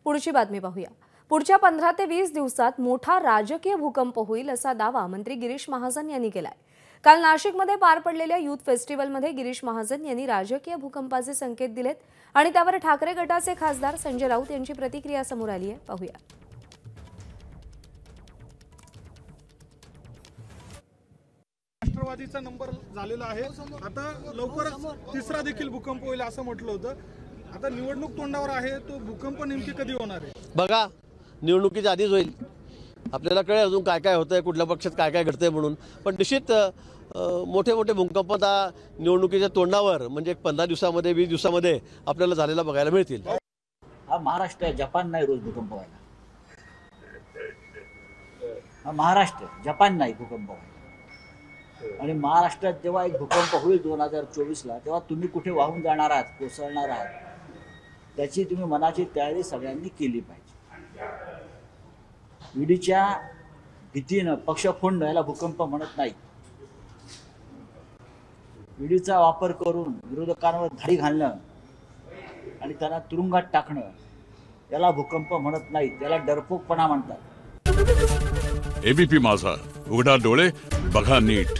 पुढची बातमी पाहूया। पुढच्या 15 ते 20 दिवसात मोठा राजकीय भूकंप होईल असा दावा मंत्री गिरीश महाजन यांनी केलाय। काल नाशिकमध्ये पार पडलेल्या यूथ फेस्टिवलमध्ये गिरीश महाजन यांनी राजकीय भूकंपाचे संकेत दिलेत आणि त्यावर ठाकरे गटाचे खासदार संजय राऊत यांची प्रतिक्रिया समोर आली आहे। पाहूया। राष्ट्रवादीचा नंबर झालेला आहे। आता लवकरच तिसरा देखील भूकंप होईल असं म्हटलं होतं। आता निवडणूक तोंडावर आहे, तो भूकंप नेमकी कधी होणार आहे? बघा, निवडणुकीच्या आधीच होईल। आपल्याला कळेल अजून काय काय होतंय, कुठल्या पक्षात काय काय घडतंय म्हणून। पण निश्चित मोठे मोठे भूकंप आता निवडणुकीच्या तोंडावर म्हणजे 15 दिवसामध्ये 20 दिवसामध्ये आपल्याला झालेला बघायला मिळतील। हा महाराष्ट्र आहे, जपान नाही रोज भूकंप व्हायला। हा महाराष्ट्र, जपान नाही भूकंप व्हायला। आणि महाराष्ट्रात जेव्हा एक भूकंप होईल 2024ला, तेव्हा तुम्ही कुठे वाहून जाणार आहात, कोसळणार आहात, त्याची तुम्ही मनाची तयारी सगळ्यांनी केली पाहिजे। ईडीच्या भीतीनं पक्ष फोडणं याला भूकंप म्हणत नाही। ईडीचा वापर करून विरोधकांवर धाडी घालणं आणि त्यांना तुरुंगात टाकणं याला भूकंप म्हणत नाही, त्याला डरपोकपणा म्हणतात। एबीपी माझा, उघडा डोळे बघा नीट।